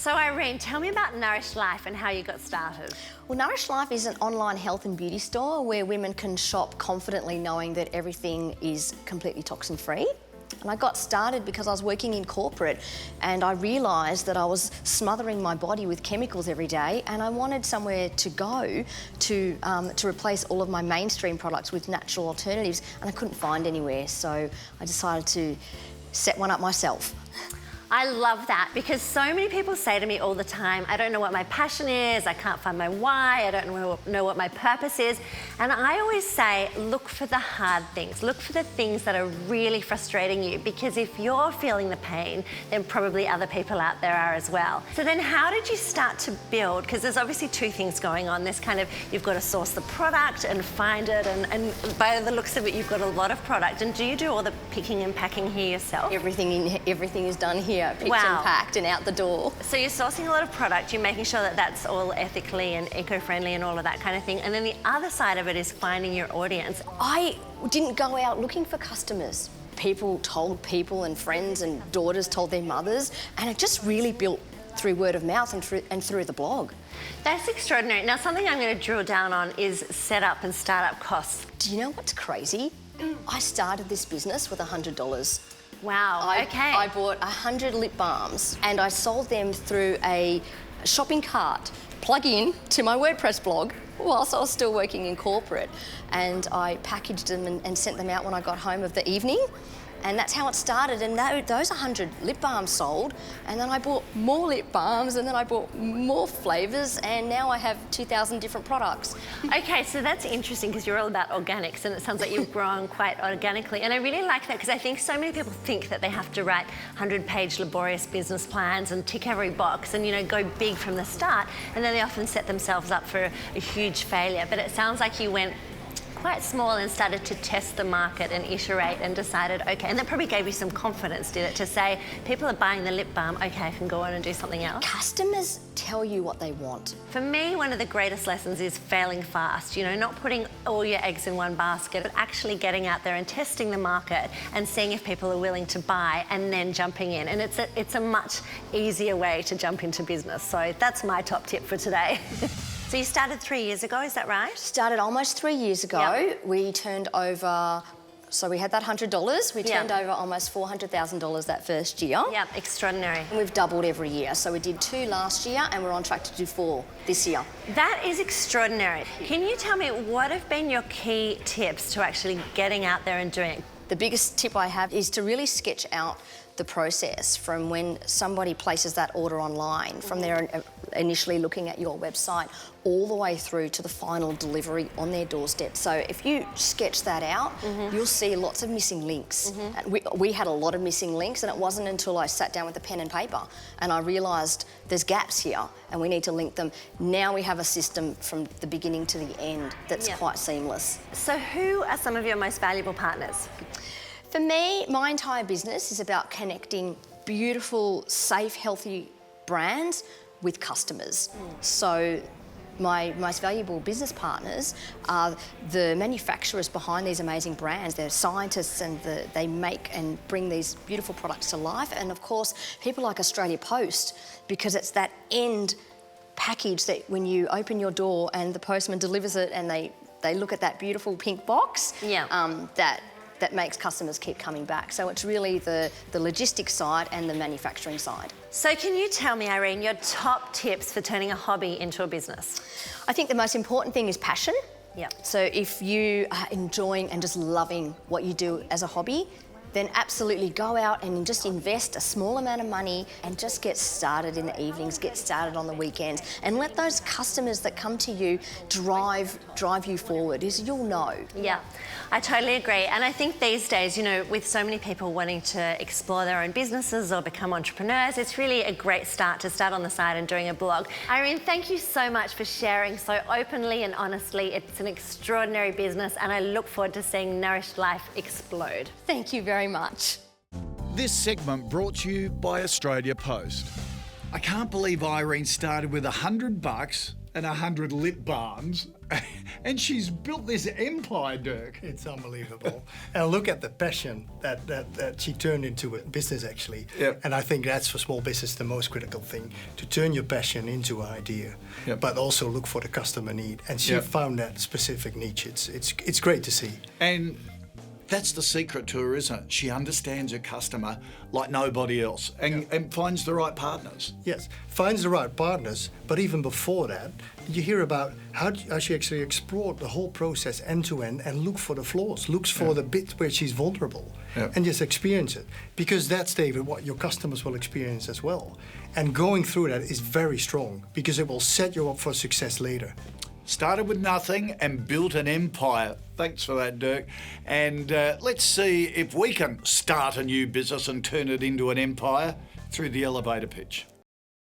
So Irene, tell me about Nourish Life and how you got started. Well, Nourish Life is an online health and beauty store where women can shop confidently knowing that everything is completely toxin-free. And I got started because I was working in corporate and I realised that I was smothering my body with chemicals every day, and I wanted somewhere to go to replace all of my mainstream products with natural alternatives, and I couldn't find anywhere. So I decided to set one up myself. I love that because so many people say to me all the time, I don't know what my passion is, I can't find my why, I don't know what my purpose is. And I always say, look for the hard things. Look for the things that are really frustrating you, because if you're feeling the pain, then probably other people out there are as well. So then how did you start to build? Because there's obviously two things going on. There's kind of, you've got to source the product and find it, and by the looks of it, you've got a lot of product. And do you do all the picking and packing here yourself? Everything is done here. Picked and packed and out the door. So you're sourcing a lot of product, you're making sure that that's all ethically and eco-friendly and all of that kind of thing. And then the other side of it is finding your audience. I didn't go out looking for customers. People told people, and friends and daughters told their mothers, and it just really built through word of mouth and through the blog. That's extraordinary. Now, something I'm going to drill down on is setup and startup costs. Do you know what's crazy? I started this business with $100. Wow, okay. I bought 100 lip balms and I sold them through a shopping cart plug-in to my WordPress blog whilst I was still working in corporate. And I packaged them and sent them out when I got home of the evening. And that's how it started. And those 100 lip balms sold. And then I bought more lip balms, and then I bought more flavours, and now I have 2,000 different products. Okay, so that's interesting because you're all about organics, and it sounds like you've grown quite organically. And I really like that because I think so many people think that they have to write 100-page laborious business plans and tick every box and, you know, go big from the start. And then they often set themselves up for a huge failure. But it sounds like you went quite small and started to test the market and iterate and decided, okay, and that probably gave you some confidence, did it, to say, people are buying the lip balm, okay, I can go on and do something else? Customers tell you what they want. For me, one of the greatest lessons is failing fast, you know, not putting all your eggs in one basket, but actually getting out there and testing the market and seeing if people are willing to buy and then jumping in. And it's a much easier way to jump into business. So that's my top tip for today. So you started 3 years ago, is that right? Started almost 3 years ago. Yep. We turned over, so we had that $100. We turned over almost $400,000 that first year. Yeah, extraordinary. And we've doubled every year. So we did 2 last year and we're on track to do 4 this year. That is extraordinary. Can you tell me what have been your key tips to actually getting out there and doing it? The biggest tip I have is to really sketch out the process from when somebody places that order online, from their initially looking at your website, all the way through to the final delivery on their doorstep. So if you sketch that out, you'll see lots of missing links. We had a lot of missing links, and it wasn't until I sat down with a pen and paper and I realised there's gaps here and we need to link them. Now we have a system from the beginning to the end that's quite seamless. So who are some of your most valuable partners? For me, my entire business is about connecting beautiful, safe, healthy brands with customers. So my most valuable business partners are the manufacturers behind these amazing brands. They're scientists, and they make and bring these beautiful products to life. And of course, people like Australia Post, because it's that end package that when you open your door and the postman delivers it and they look at that beautiful pink box, that makes customers keep coming back. So it's really the logistics side and the manufacturing side. So can you tell me, Irene, your top tips for turning a hobby into a business? I think the most important thing is passion. Yeah. So if you are enjoying and just loving what you do as a hobby, then absolutely go out and just invest a small amount of money and just get started in the evenings, get started on the weekends, and let those customers that come to you drive you forward, as you'll know. Yeah, I totally agree. And I think these days, you know, with so many people wanting to explore their own businesses or become entrepreneurs, it's really a great start to start on the side and doing a blog. Irene, thank you so much for sharing so openly and honestly. It's an extraordinary business, and I look forward to seeing Nourish Life explode. Thank you very much. This segment brought to you by Australia Post. I can't believe Irene started with $100 and 100 lip balms, and she's built this empire, Dirk. It's unbelievable. And look at the passion that she turned into a business, actually. Yep. And I think that's for small business the most critical thing, to turn your passion into an idea, Yep. but also look for the customer need. And she Yep. found that specific niche. It's great to see. And that's the secret to her, isn't it? She understands her customer like nobody else and finds the right partners. Yes, finds the right partners, but even before that, you hear about how she actually explored the whole process end to end and look for the flaws, looks for the bit where she's vulnerable, and just experience it. Because that's, David, what your customers will experience as well. And going through that is very strong because it will set you up for success later. Started with nothing and built an empire. Thanks for that, Dirk. And let's see if we can start a new business and turn it into an empire through the elevator pitch.